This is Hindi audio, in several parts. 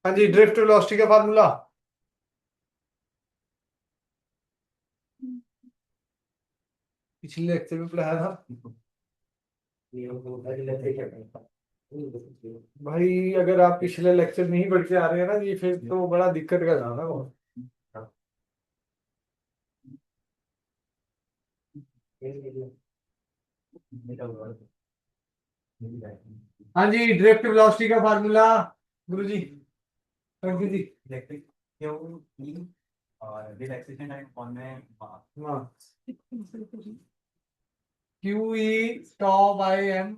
हाँ जी, ड्रिफ्ट वेलोसिटी का फार्मूला। पिछले लेक्चर में पढ़ाया था भाई। अगर आप पिछले लेक्चर नहीं पढ़ के आ रहे हैं ना जी, फिर तो बड़ा दिक्कत का काम है वो। हाँ जी, ड्रिफ्ट वेलोसिटी का फार्मूला गुरु जी। थैंक यू जी। हाँ, Q E tau by M.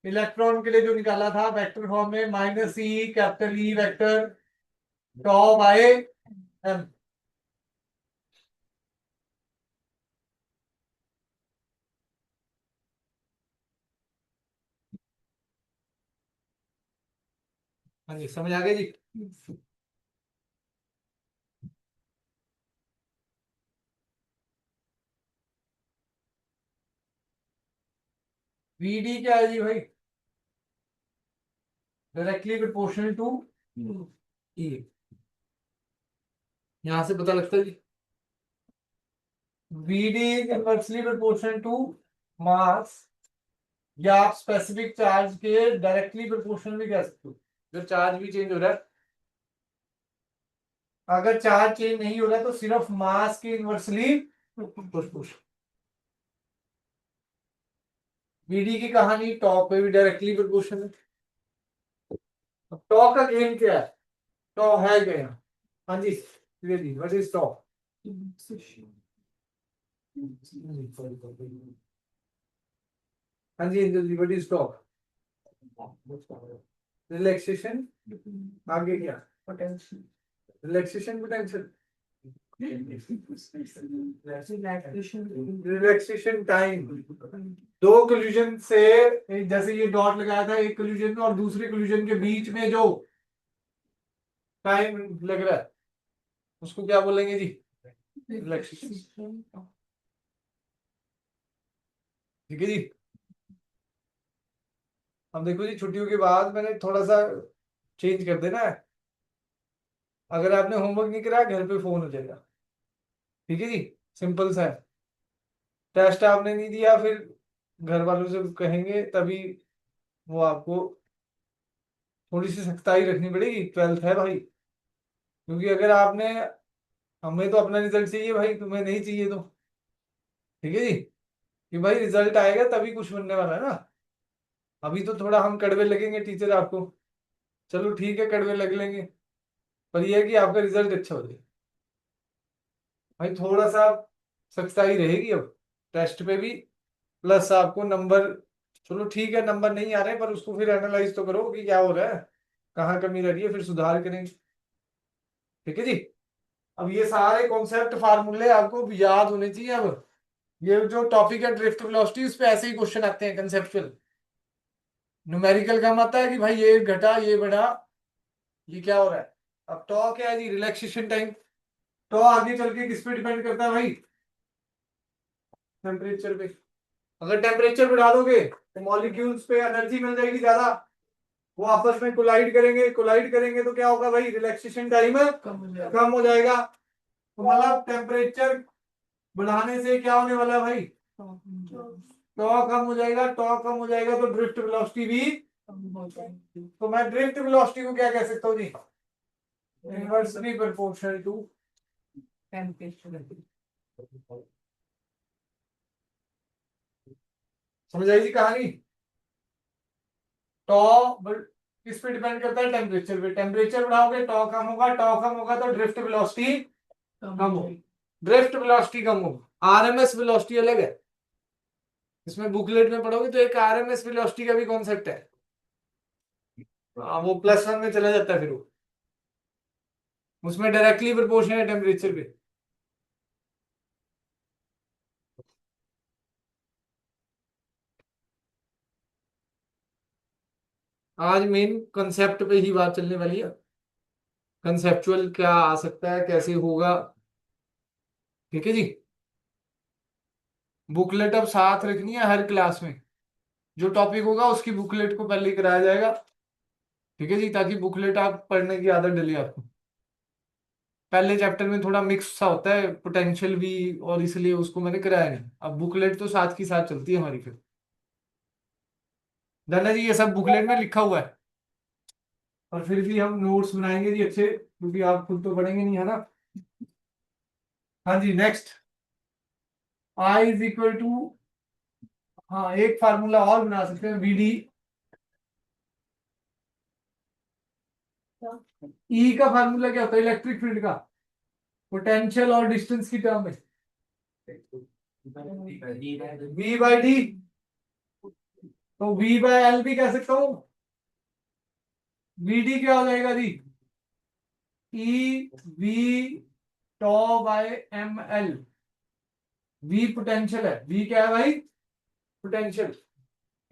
Electron के लिए जो निकाला था वेक्टर फॉर्म में, minus E capital E vector tau by M. हाँ जी, समझ आ गई जी। वीडी क्या है जी भाई? Directly proportional to E. यहां से पता लगता है जी। V D is inversely proportional to mass, या आप स्पेसिफिक चार्ज के डायरेक्टली प्रोपोर्शनल भी कह सकते हो। जो चार्ज भी चेंज हो रहा है, अगर चार्ज चेंज नहीं हो रहा है तो सिर्फ मास के इनवर्सली प्रोपोर्शनल। वीडी की कहानी टॉप पे भी डायरेक्टली प्रोपोर्शनल है। अब टॉ का गेम क्या है? टॉ है क्या यहाँ? हाँ जी, जी व्हाट इज टॉ? हाँ जी जी, व्हाट इज टॉ? रिलैक्सेशन। आगे क्या? Potential. Relaxation potential. Relaxation time. दो कोलिजन से, जैसे ये डॉट लगाया था एक कोलिजन में और दूसरे कोलिजन के बीच में जो टाइम लग रहा है उसको क्या बोलेंगे जी? रिलैक्सेशन। ठीक है जी। अब देखो जी, छुट्टियों के बाद मैंने थोड़ा सा चेंज कर देना है। अगर आपने होमवर्क नहीं करा, घर पे फोन हो जाएगा। ठीक है जी, सिंपल सा है। टेस्ट आपने नहीं दिया, फिर घर वालों से कहेंगे तभी वो आपको थोड़ी सी सख्ताई रखनी पड़ेगी। ट्वेल्थ है भाई, क्योंकि अगर आपने, हमें तो अपना रिजल्ट चाहिए भाई, तुम्हें नहीं चाहिए तो। ठीक है जी, कि भाई रिजल्ट आएगा तभी कुछ बनने वाला है ना। अभी तो थोड़ा हम कड़वे लगेंगे टीचर आपको, चलो ठीक है कड़वे लग लेंगे, पर यह है कि आपका रिजल्ट अच्छा हो जाए। भाई थोड़ा सा सख्ताई रहेगी अब टेस्ट पे भी, प्लस आपको नंबर। चलो ठीक है, नंबर नहीं आ रहे पर उसको फिर एनालाइज तो करो कि क्या हो रहा है, कहाँ कमी रह रही है, फिर सुधार करेंगे। ठीक है जी। अब ये सारे कॉन्सेप्ट फार्मूले आपको याद होने चाहिए। अब ये जो टॉपिक है ड्रिफ्ट वेलोसिटी, उस पे ऐसे ही क्वेश्चन आते हैं कंसेप्चुअल। न्यूमेरिकल का मतलब है कि भाई ये घटा ये बढ़ा, ये क्या हो रहा है। अब टॉ क्या है जी? Relaxation time. टॉ आगे चल के किस पे डिपेंड करता है भाई? टेम्परेचर पे। अगर टेम्परेचर बढ़ा दोगे तो मॉलिक्यूल्स पे एनर्जी मिल जाएगी ज्यादा, वो आपस में कोलाइड करेंगे। कोलाइड करेंगे तो क्या होगा भाई? रिलैक्सेशन टाइम कम हो जाएगा। तो मतलब टेम्परेचर बढ़ाने से क्या होने वाला है भाई? टॉ कम हो जाएगा। टॉ कम हो जाएगा तो ड्रिफ्ट वेलोसिटी भी कम हो जाएगी। तो मैं ड्रिफ्ट वेलोसिटी को क्या कह सकता हूँ जी? Inversely proportional to temperature. समझ आई जी कहानी? टॉ किस पे डिपेंड करता है? टेम्परेचर पे। टेम्परेचर बढ़ाओगे टॉ कम होगा, टॉ कम होगा तो ड्रिफ्ट वेलोसिटी कम होगी। ड्रिफ्ट वेलोसिटी कम होगा। आरएमएस वेलोसिटी अलग है, इसमें बुकलेट में पढ़ोगे तो एक आरएमएस वेलोसिटी का भी कॉन्सेप्ट है। वो +1 में चला जाता है फिर वो, उसमें डायरेक्टली प्रोपोर्शनल है टेम्परेचर पे। आज मेन कंसेप्ट पे ही बात चलने वाली है। कंसेप्चुअल क्या आ सकता है, कैसे होगा। ठीक है जी। बुकलेट अब साथ रखनी है हर क्लास में। जो टॉपिक होगा उसकी बुकलेट को पहले ही कराया जाएगा, ठीक है जी, ताकि बुकलेट आप पढ़ने की आदत डले आपको। पहले चैप्टर में थोड़ा मिक्स सा होता है पोटेंशियल भी, और इसलिए उसको मैंने कराया नहीं। अब बुकलेट तो साथ की साथ चलती है हमारी फिर। दाना जी ये सब बुकलेट में लिखा हुआ है, और फिर भी हम नोट्स बनाएंगे जी अच्छे, क्योंकि आप खुद तो पढ़ेंगे नहीं, है ना। हाँ जी, next. I is equal to, हाँ एक फार्मूला और बना सकते हैं, वीडी। ई का फार्मूला क्या होता है इलेक्ट्रिक फील्ड का? पोटेंशियल और डिस्टेंस की टर्म में वी बाई डी। तो वी बाय एल भी कह सकता हूं। वी डी क्या हो जाएगा जी? E V tau by M L. V potential है, वी क्या है भाई? पोटेंशियल।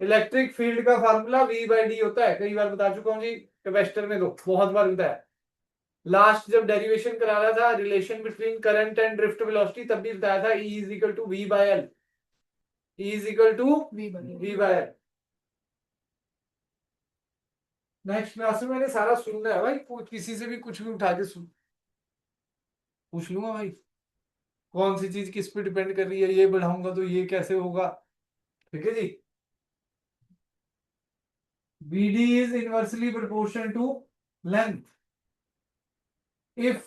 इलेक्ट्रिक फील्ड का फार्मूला वी बाई डी होता है, कई बार बता चुका हूं जी, कैपेसिटर में तो बहुत बार बताया। लास्ट जब डेरिवेशन करा रहा था relation between current and drift velocity, तब भी बताया था E is equal to V by L. E is equal to V by L. Next class में मैंने सारा सुनना है भाई, किसी से भी कुछ भी उठा के सुन पूछ लूंगा भाई, कौन सी चीज किस पे डिपेंड कर रही है, ये बढ़ाऊंगा तो ये कैसे होगा, ठीक है जी। BD is inversely proportional to length if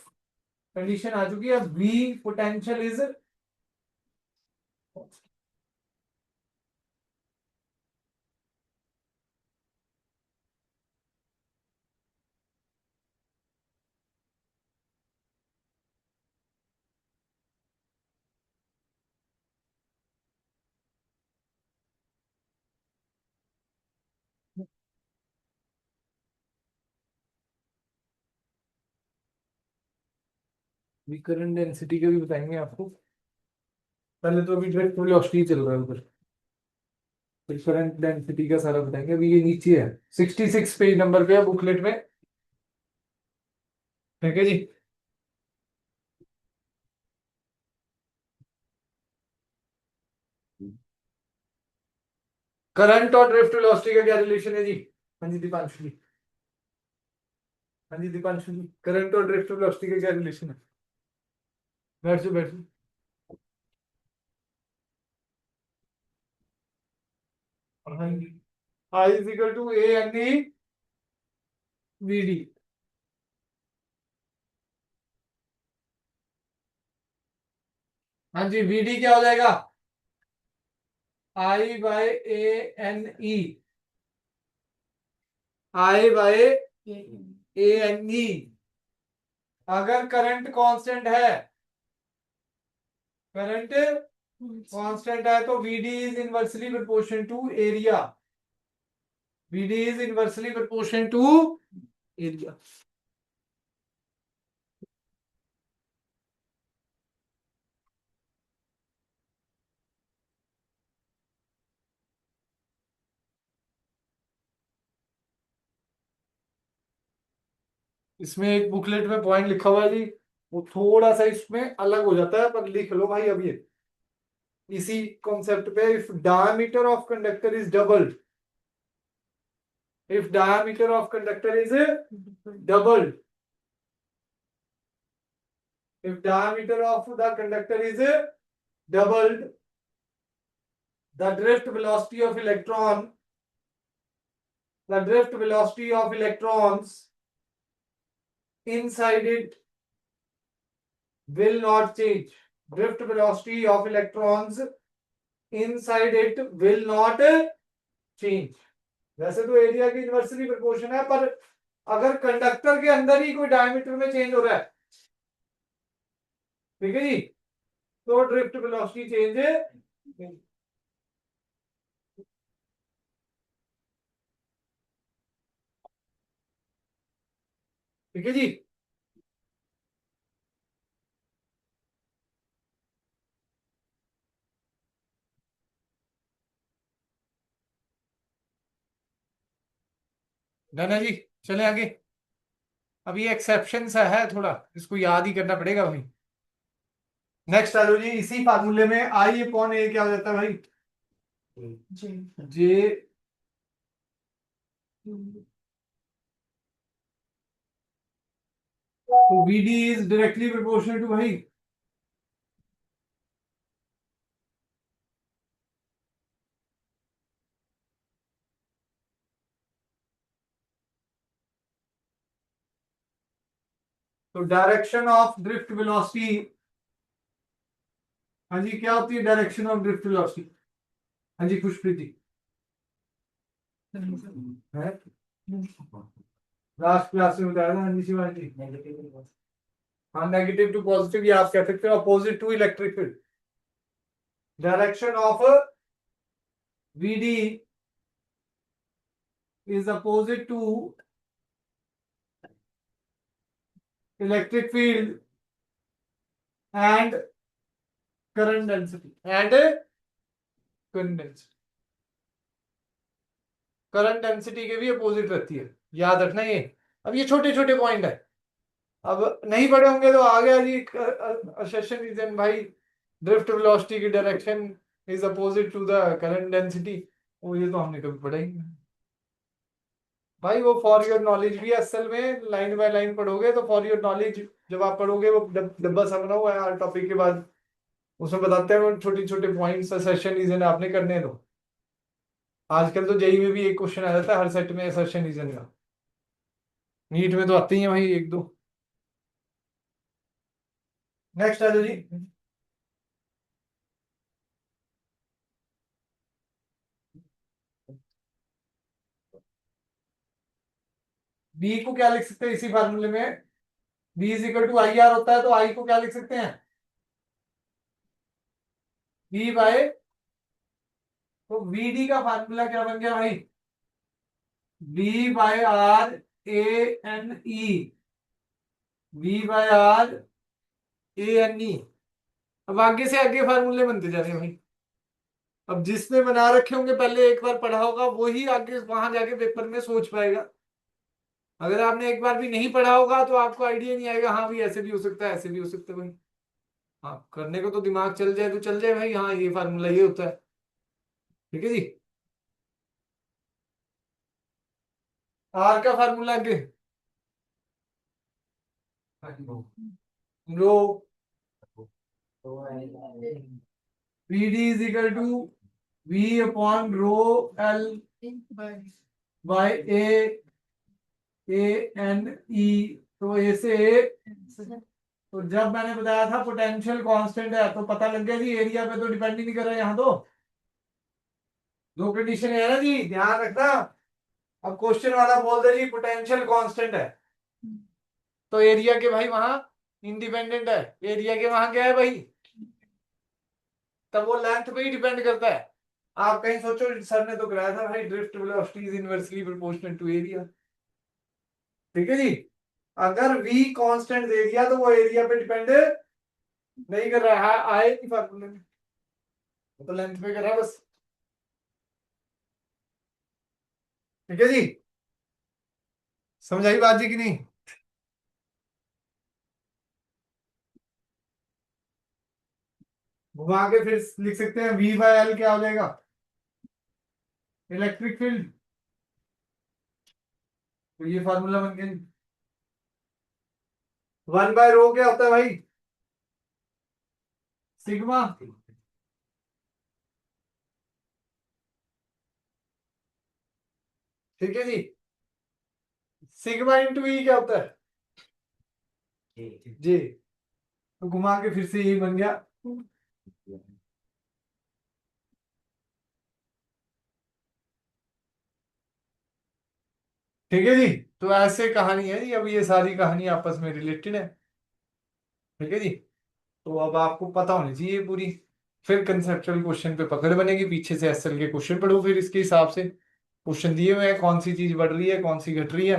condition आ चुकी है। V potential is, current density का भी बताएंगे आपको। पहले तो अभी ड्रिफ्ट वेलोसिटी चल रहा है उधर, फिर करंट डेंसिटी का सारा बताएंगे। अभी ये नीचे है, 66 पेज नंबर पे है बुकलेट में, ठीक है जी। करंट और ड्रिफ्ट वेलोसिटी का क्या रिलेशन है जी? हाँ जी दीपांशु जी। हाँ जी दीपांशु जी, करंट और ड्रिफ्ट वेलोसिटी का क्या रिलेशन है? बैठ जाओ बैठ जाओ। हाँ जी, I is equal to A N E V D. हाँ जी, वी डी क्या हो जाएगा? I by A N E. I by A N E. अगर करंट कांस्टेंट है, करंट कांस्टेंट है तो V D is inversely proportion to area. V D is inversely proportion to area. इसमें एक बुकलेट में पॉइंट लिखा हुआ है जी, वो थोड़ा सा इसमें अलग हो जाता है, पर लिख लो भाई अब ये इसी कॉन्सेप्ट पे। If diameter of conductor is doubled, if diameter of conductor is doubled, if diameter of the conductor is doubled, the drift velocity of electron, the drift velocity of electrons inside it will not change. Drift velocity of electrons inside it will not change. वैसे तो एरिया की इनवर्सली प्रोपोर्शन है, पर अगर कंडक्टर के अंदर ही कोई डायमीटर में चेंज हो रहा है, ठीक है जी, तो ड्रिफ्ट वेलोसिटी चेंज। ठीक है जी। डन है जी, चले आगे। अभी एक्सेप्शन सा है थोड़ा, इसको याद ही करना पड़ेगा भाई। नेक्स्ट आ जाओ जी, इसी फार्मूले में आई अपॉन ए क्या हो जाता है भाई? जे तो VD is directly proportional to height. तो डायरेक्शन ऑफ ड्रिफ्ट वेलोसिटी, हाँ जी, क्या होती है डायरेक्शन ऑफ ड्रिफ्ट वेलोसिटी? हाँ जी खुशप्रीत जी है, लास्ट क्लास में बताया था। हाँ जी शिवाजी जी, हाँ नेगेटिव टू पॉजिटिव, ये आप कह सकते हो opposite to electric field. Direction of VD is opposite to electric field and current density and current density। Current density के भी अपोजिट रहती है, याद रखना ये। अब ये छोटे छोटे पॉइंट है, अब नहीं पढ़े होंगे तो आ गया जी असर्शन रीजन भाई, ड्रिफ्ट वेलोसिटी की direction is opposite to the current density. वो ये तो हमने कभी पढ़ा ही नहीं भाई, वो फॉर योर नॉलेज भी है असल में, लाइन बाय लाइन पढ़ोगे तो फॉर योर नॉलेज जब आप पढ़ोगे, वो डब्बा सा बना हुआ है हर टॉपिक के बाद, उसमें बताते हैं वो छोटे छोटे पॉइंट्स असर्शन रीजन आपने करने दो। आजकल तो जेई में भी एक क्वेश्चन आ जाता है हर सेट में असर्शन रीजन का, नीट में तो आते ही है भाई एक दो। नेक्स्ट आ जाओ जी। बी को क्या लिख सकते हैं इसी फार्मूले में? B is equal to I R होता है, तो आई को क्या लिख सकते हैं? बी बाय, तो वीडी का फार्मूला क्या बन गया भाई? B by R A N E, B by R A N E. अब आगे से आगे फार्मूले बनते जा रहे हैं भाई, अब जिसने बना रखे होंगे पहले एक बार पढ़ा होगा वही आगे वहां जाके पेपर में सोच पाएगा। अगर आपने एक बार भी नहीं पढ़ा होगा तो आपको आइडिया नहीं आएगा, हाँ भी ऐसे भी हो सकता है, ऐसे भी हो सकता है भाई। हाँ करने को तो दिमाग चल जाए तो चल जाए भाई, हाँ ये फार्मूला ये होता है। ठीक है जी, आर का फार्मूला आगे rho, P D is equal to V upon rho L by A N E. तो ए से ए, तो जब मैंने बताया था पोटेंशियल कांस्टेंट है तो पता लग गया जी, एरिया पे तो डिपेंड ही नहीं कर रहा है यहाँ तो। दो कंडीशन है ना जी, ध्यान रखना। अब क्वेश्चन वाला बोल दे जी पोटेंशियल कांस्टेंट है, तो एरिया के भाई वहां इंडिपेंडेंट है, एरिया के वहां क्या है भाई, तब वो लेंथ पे ही डिपेंड करता है। आप कहीं सोचो सर ने तो कराया था भाई drift velocity is inversely proportional to area. ठीक है जी, अगर v कांस्टेंट दे दिया तो वो एरिया पे डिपेंड नहीं कर रहा है, आए नहीं फार्मूले में, तो लेंथ पे कर रहा है बस। ठीक है जी, समझ आई बात जी कि नहीं? घुमा के फिर लिख सकते हैं v बाय एल क्या हो जाएगा, इलेक्ट्रिक फील्ड। तो ये फार्मूला बन गया। वन बाय रो क्या होता है भाई, सिग्मा। ठीक है जी, सिग्मा इंटू ई क्या होता है? जी। तो घुमा के फिर से यही बन गया। ठीक है जी, तो ऐसे कहानी है जी, अब ये सारी कहानी आपस में रिलेटेड है। ठीक है जी, तो अब आपको पता होनी चाहिए पूरी, फिर कंसेप्चुअल क्वेश्चन पे पकड़ बनेगी, पीछे से एसएल के क्वेश्चन पढ़ो, फिर इसके हिसाब से क्वेश्चन दिए हुए हैं, कौन सी चीज बढ़ रही है कौन सी घट रही है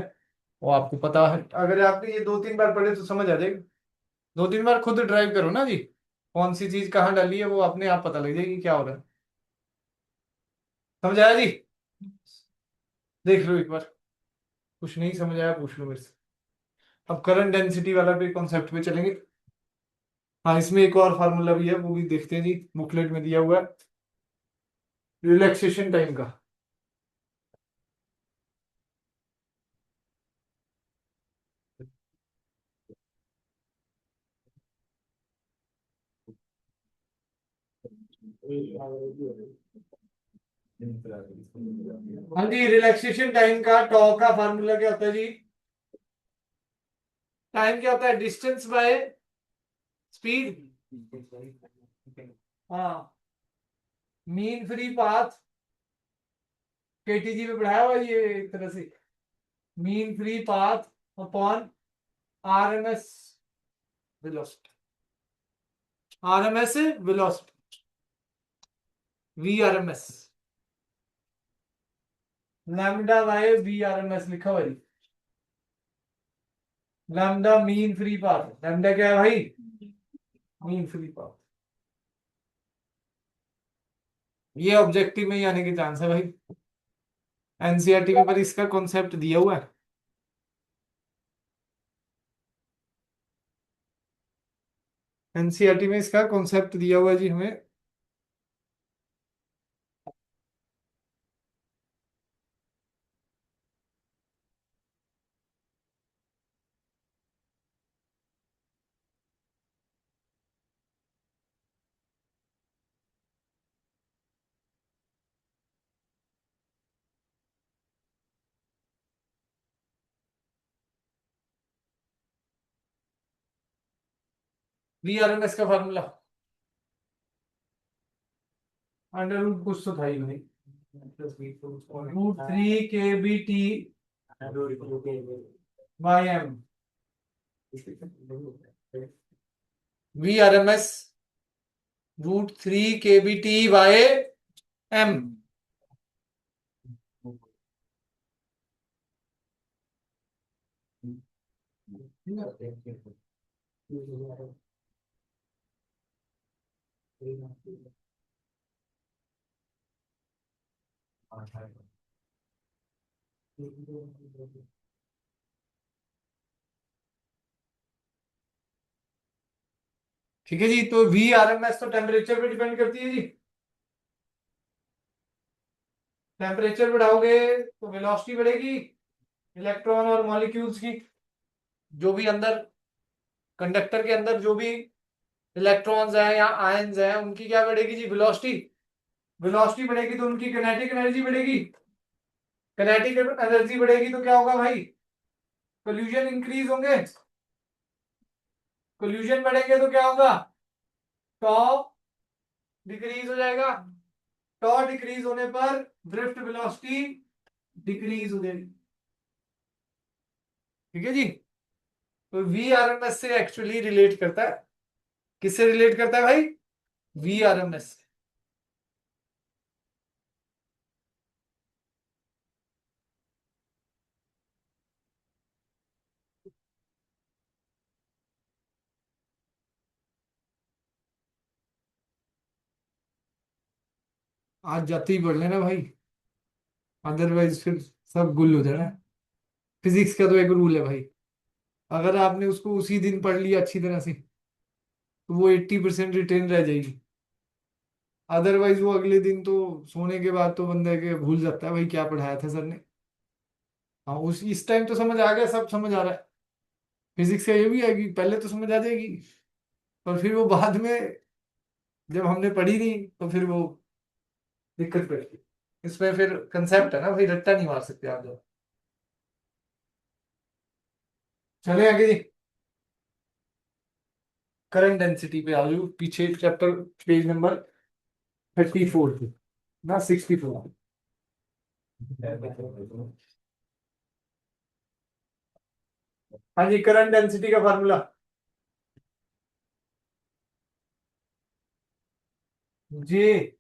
वो आपको पता है। अगर आपने ये दो तीन बार पढ़े तो समझ आ जाएगा, दो तीन बार खुद ड्राइव करो ना जी, कौन सी चीज कहाँ डाली है वो अपने आप पता लग जाएगी क्या हो रहा है। समझ आया जी? देख लो एक बार, कुछ नहीं समझ आया पूछ लो मेरे से। अब करंट डेंसिटी वाला भी कॉन्सेप्ट पे चलेंगे। हाँ इसमें एक और फार्मूला भी है, वो भी देखते हैं जी, बुकलेट में दिया हुआ है, रिलैक्सेशन टाइम का। हाँ जी, रिलैक्सेशन टाइम का टॉ का फार्मूला क्या होता है जी? टाइम क्या होता है? Distance by speed. हाँ, मीन फ्री पाथ, केटीजी में पढ़ाया हुआ ये एक तरह से, mean free path upon RMS velocity, RMS velocity, V RMS, lambda by V RMS लिखा हुआ है। Lambda mean free path, lambda क्या है भाई? Mean free path. ये ऑब्जेक्टिव में ही आने के चांस है भाई, एनसीईआरटी में पर इसका कॉन्सेप्ट दिया हुआ है। एनसीईआरटी में इसका कॉन्सेप्ट दिया हुआ है जी हमें। वी आरएमएस का फार्मूला अंडर रूट कुछ तो था ही भाई, √3 kBT by M, V RMS √3 kBT by M. ठीक है जी, तो वी आरएमएस तो टेम्परेचर पे डिपेंड करती है जी। टेम्परेचर बढ़ाओगे तो वेलोसिटी बढ़ेगी, इलेक्ट्रॉन और मॉलिक्यूल्स की, जो भी अंदर कंडक्टर के अंदर जो भी इलेक्ट्रॉन्स हैं या आयंस हैं उनकी क्या बढ़ेगी जी? वेलोसिटी। वेलोसिटी बढ़ेगी तो उनकी काइनेटिक एनर्जी बढ़ेगी, काइनेटिक एनर्जी बढ़ेगी तो क्या होगा भाई? कोल्यूशन इंक्रीज होंगे, कोल्यूशन बढ़ेंगे तो क्या होगा? टॉ डिक्रीज हो जाएगा, टॉ डिक्रीज होने पर ड्रिफ्ट वेलोसिटी डिक्रीज हो जाएगी। ठीक है जी, तो वी आरएमएस से एक्चुअली रिलेट करता है, किससे रिलेट करता है भाई? V RMS. आज जाते ही पढ़ लेना भाई, अदरवाइज फिर सब गुल हो जाना। फिजिक्स का तो एक रूल है भाई, अगर आपने उसको उसी दिन पढ़ लिया अच्छी तरह से तो वो 80% रिटेन रह जाएगी, अदरवाइज वो अगले दिन तो सोने के बाद तो बंदे के भूल जाता है भाई क्या पढ़ाया था सर ने। हाँ, उस इस टाइम तो समझ आ गया, सब समझ आ रहा है। फिजिक्स का ये भी है कि पहले तो समझ आ जाएगी, पर फिर वो बाद में जब हमने पढ़ी नहीं तो फिर वो दिक्कत पड़ती। इसमें फिर कंसेप्ट है ना भाई, रट्टा नहीं मार सकते आप लोग। चले आगे जी, करंट डेंसिटी पे आ जाओ, पीछे चैप्टर पेज नंबर 34 पे ना 64। हाँ जी, करंट डेंसिटी का formula J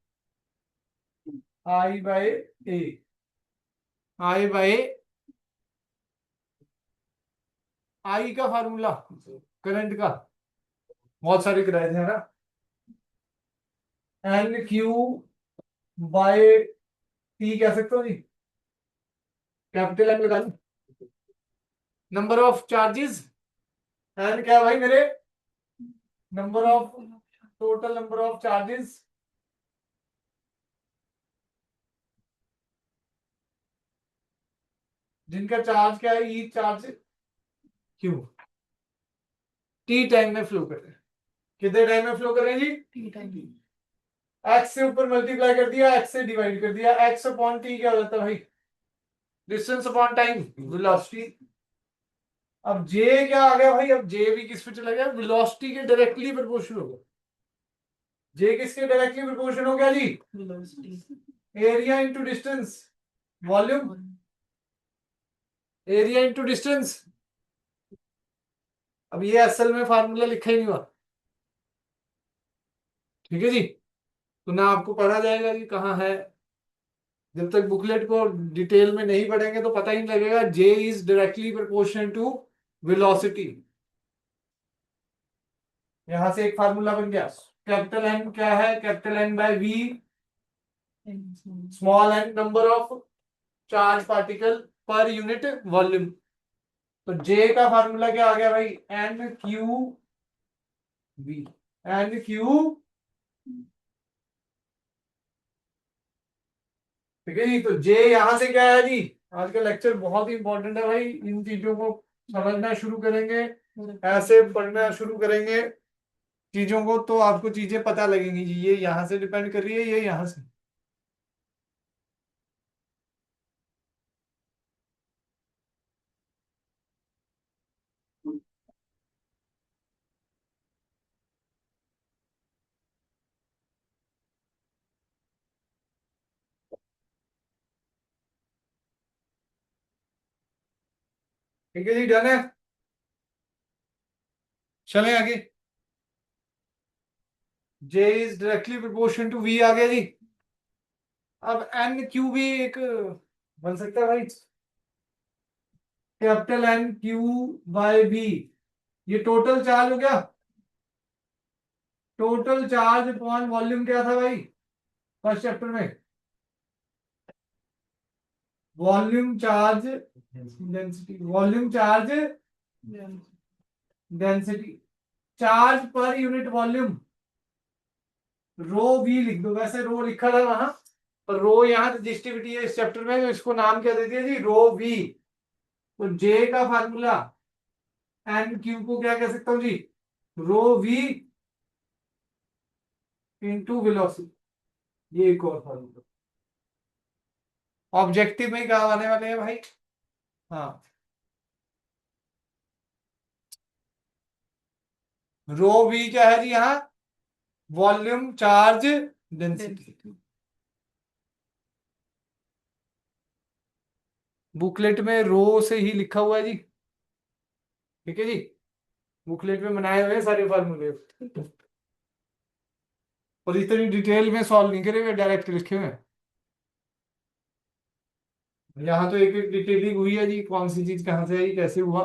I by A, I bye आई का फार्मूला करंट का बहुत सारे कराए थे ना, एन क्यू बाय टी कह सकते हो जी, कैपिटल एन लगा लो। नंबर ऑफ चार्जेस, एन क्या है भाई मेरे? Number of, total number of charges, जिनका चार्ज क्या है? ई चार्ज क्यू, टी टाइम में फ्लो कर रहे हैं। कितने टाइम में फ्लो कर रहे हैं जी? T time. एक्स से ऊपर मल्टीप्लाई कर दिया, एक्स से डिवाइड कर दिया, एक्स अपॉन टी क्या हो जाता है भाई, डिस्टेंस अपॉन टाइम, वेलोसिटी। अब जे क्या आ गया भाई, अब जे भी किस पे चला गया, वेलोसिटी के डायरेक्टली प्रोपोर्शनल हो गया। जे किसके डायरेक्टली प्रोपोर्शनल हो गया जी, area into distance, volume, area into distance. अब ये असल में फार्मूला लिखा ही नहीं हुआ, ठीक है जी। तो ना आपको पढ़ा जाएगा कि कहाँ है, जब तक बुकलेट को डिटेल में नहीं पढ़ेंगे तो पता ही नहीं लगेगा। J is directly proportional to velocity. यहां से एक फार्मूला बन गया, कैपिटल एन क्या है, capital N by V, small N number of charge particle per unit volume. तो जे का फार्मूला क्या आ गया भाई, N Q V, N Q, ठीक है जी। तो जे यहां से क्या है जी, आज का लेक्चर बहुत ही इंपॉर्टेंट है भाई, इन चीजों को समझना शुरू करेंगे, ऐसे पढ़ना शुरू करेंगे चीजों को, तो आपको चीजें पता लगेंगी जी, ये यहां से डिपेंड कर रही है, ये यहां से। ठीक है जी, डन है, चलें आगे। J is directly proportion to V आ गया जी। अब एन क्यू भी एक बन सकता है भाई, capital N Q by B, ये टोटल चार्ज हो गया, टोटल चार्ज अपॉन वॉल्यूम क्या था भाई फर्स्ट चैप्टर में, volume charge density, volume charge density, charge per unit volume, rho V लिख दो, वैसे रो लिखा था वहां, पर रो यहाँ रजिस्टिविटी है इस चैप्टर में, तो इसको नाम क्या दे दिया जी, रो वी। तो जे का फार्मूला एन क्यू को क्या कह सकता हूं जी, रो वी इंटू वेलोसिटी, ये एक और फार्मूला ऑब्जेक्टिव में क्या आने वाले हैं भाई। हाँ, रो वी क्या है जी यहाँ, वॉल्यूम चार्ज डेंसिटी। बुकलेट में रो से ही लिखा हुआ है जी, ठीक है जी, बुकलेट में बनाए हुए हैं सारे फार्मूले, और इतनी डिटेल में सॉल्व नहीं करे हुए, डायरेक्ट लिखे हुए हैं। यहाँ तो एक एक डिटेलिंग हुई है जी, कौन सी चीज कहाँ से आई कैसे हुआ,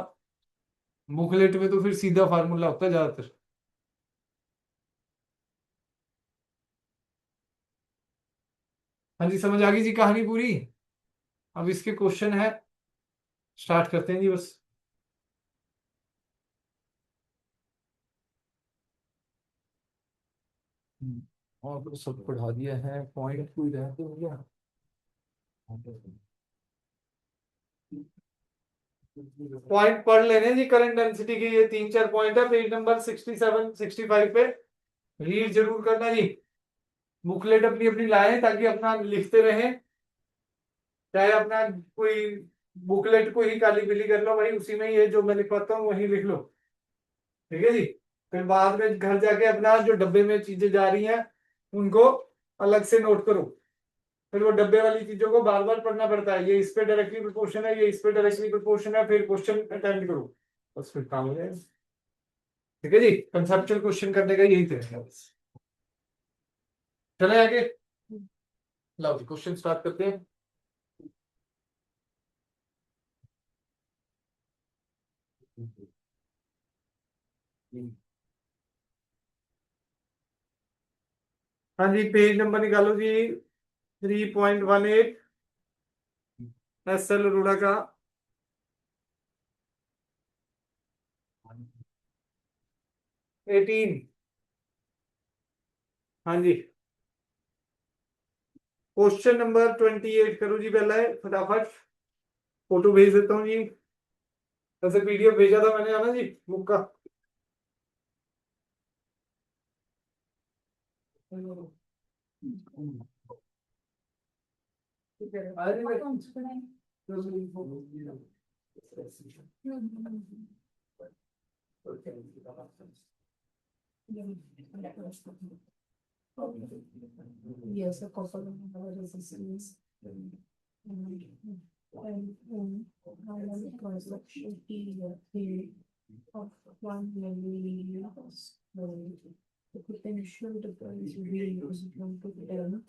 बुकलेट में तो फिर सीधा फार्मूला होता है ज्यादातर। हाँ जी, समझ आ गई जी कहानी पूरी। अब इसके क्वेश्चन है, स्टार्ट करते हैं जी बस। और तो सब पढ़ा दिया है, पॉइंट कोई रहते हो गया। पॉइंट पढ़ लेने जी, करंट डेंसिटी के ये तीन चार पॉइंट है, पेज नंबर 67 65 पे रीड जरूर करना जी। बुकलेट अपनी अपनी लाएं ताकि अपना लिखते रहें, चाहे अपना कोई बुकलेट को ही काली पीली कर लो भाई, उसी में ये जो मैं लिखवाता हूँ वही लिख लो, ठीक है जी। फिर बाद में घर जाके अपना जो डब्बे में चीजें जा रही हैं उनको अलग से नोट करो, फिर वो डब्बे वाली चीजों को बार बार पढ़ना पड़ता है, ये इस पे डायरेक्टली प्रोपोर्शन है, ये इस पे डायरेक्टली प्रोपोर्शन है, फिर क्वेश्चन अटेम्प्ट करो, बस फिर काम हो जाएगा। ठीक है जी, कंसेप्चुअल क्वेश्चन करने का यही तरीका है बस। चले आगे, लो क्वेश्चन स्टार्ट करते हैं। हाँ जी, पेज नंबर निकालो जी, 3.18, एस एल अरोड़ा का। 18, हाँ जी, क्वेश्चन नंबर 28 करो जी, पहला है फटाफट, फोटो भेज देता हूँ जी, वैसे पीडीएफ भेजा था मैंने, आना जी बुक का। Yes, a couple of resistance. And construction period of 1 millimeters. The potential difference V is equal to 10.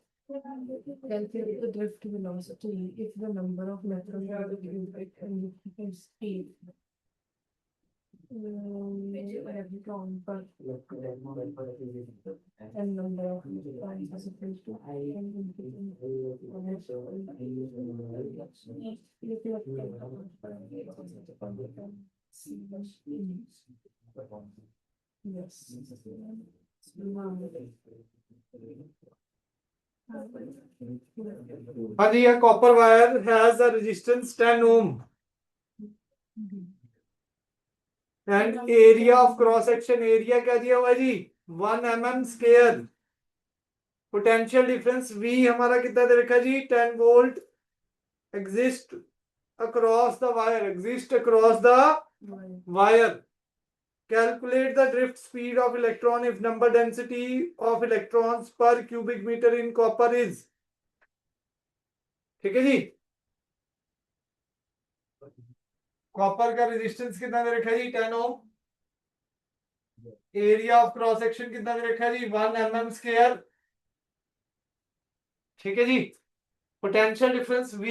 Calculate the drift velocity if the number of meters per cubic and speed. Electron per and number of electrons is equal to I yes. हाँ जी, a copper wire has a resistance 10 ohm and area of cross section area क्या दिया हुआ है जी 1 mm square. Potential difference V हमारा कितना दे रखा जी 10 volt exist across the wire. Calculate the drift speed of electron if number density of electrons per cubic meter in copper is. ठीक है जी. कॉपर का रेजिस्टेंस कितना दे रखा है जी 10 ओम. एरिया ऑफ क्रॉस सेक्शन कितना दे रखा है जी 1 mm स्क्वायर. ठीक है जी. पोटेंशियल डिफरेंस V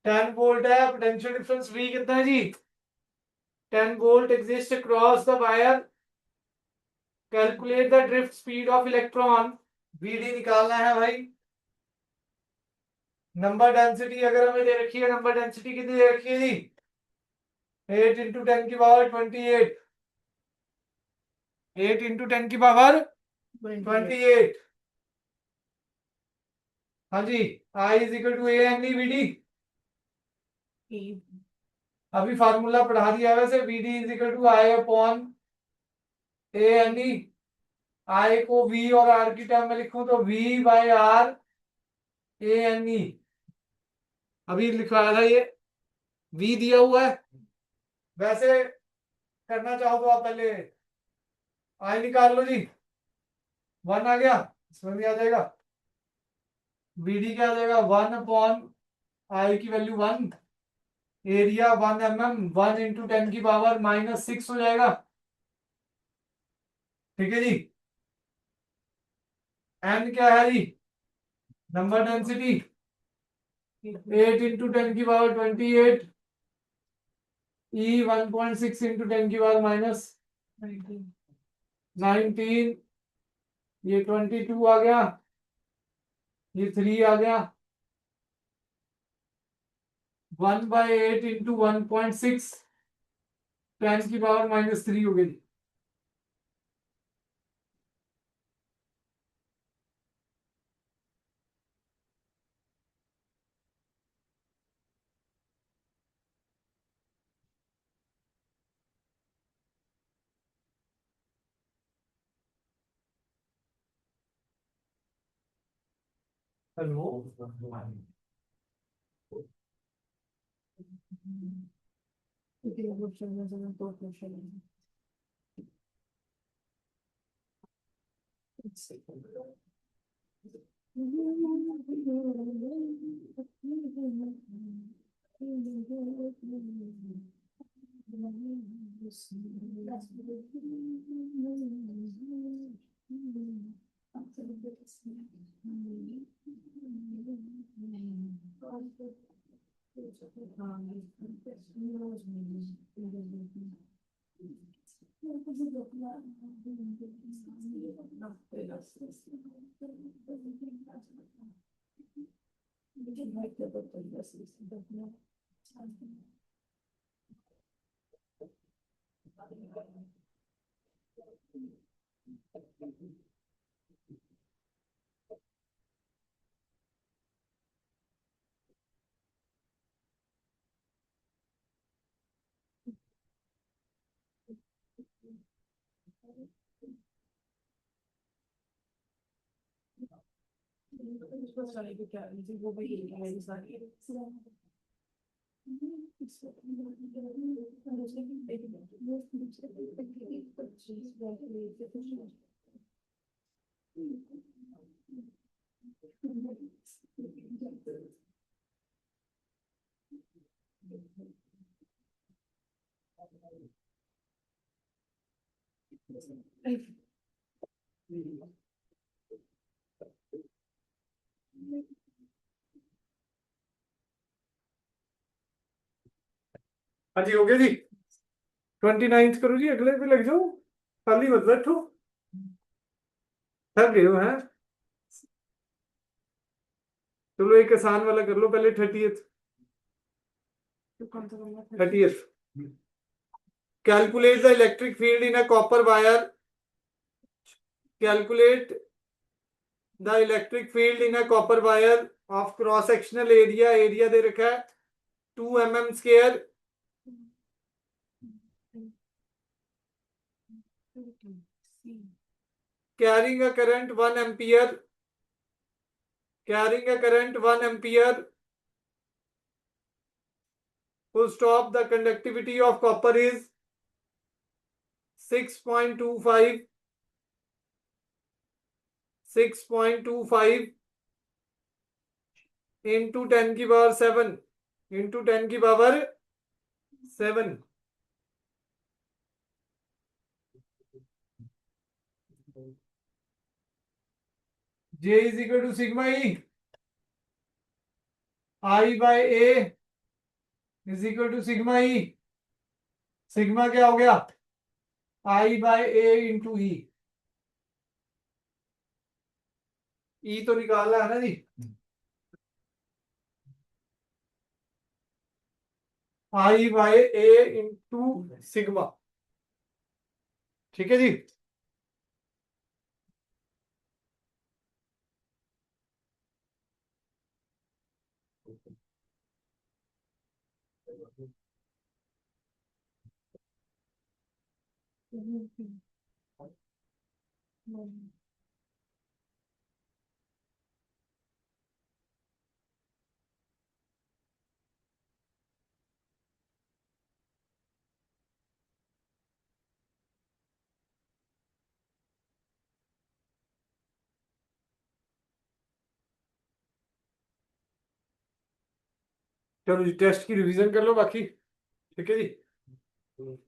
10 वोल्ट है. पोटेंशियल डिफरेंस V कितना है जी 10 volt exist across the wire. Calculate the drift speed of electron. VD निकालना है भाई. नंबर डेंसिटी अगर हमें दे रखी है, नंबर डेंसिटी कितनी दे रखी है जी 8 इंटू 10 की पावर 28. 8 इंटू 10 की पावर 28. हाँ जी. I is equal to ANE VD. अभी फार्मूला पढ़ा दिया वैसे. VD is equal to I upon ANE. I को V और R की टर्म में लिखूं तो V बाय R ANE. अभी लिखवाया था ये. V दिया हुआ है. वैसे करना चाहो तो आप पहले I निकाल लो जी. 1 आ गया. इसमें भी आ जाएगा. VD क्या आ जाएगा 1 अपॉन I की वैल्यू 1. एरिया 1 mm 1 इंटू 10 की पावर -6 हो जाएगा. ठीक है जी. N क्या है जी नंबर डेंसिटी 8 इंटू 10 की पावर 28. E 1.6 इंटू 10 की पावर -19. ये 22 आ गया. ये 3 आ गया. 1/8 इंटू 1.6 10 की पावर -3 हो गई. हेलो. दो क्वेश्चन हाँ जी, हो गया जी। 29 करो जी, अगले पे लग जाओ, खाली मत बैठो, थक गए हो हैं। चलो एक आसान वाला कर लो पहले, 30th। 30th, calculate the electric field in a copper wire. Calculate the electric field in a copper wire of cross sectional area, area दे रखा है 2 mm², carrying a current 1 ampere, carrying a current 1 ampere, full stop, the conductivity of copper is 6.25, 6.25 into 10 की पावर 7 into 10 की power 7। J is equal to sigma E, I by A is equal to sigma E। Sigma क्या हो गया? I by A into E। E तो निकालना है ना जी, I by A into sigma. ठीक है जी। चलो जी, टेस्ट की रिवीजन कर लो बाकी। ठीक है जी,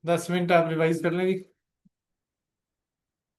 10 मिनट आप रिवाइज कर लें जी।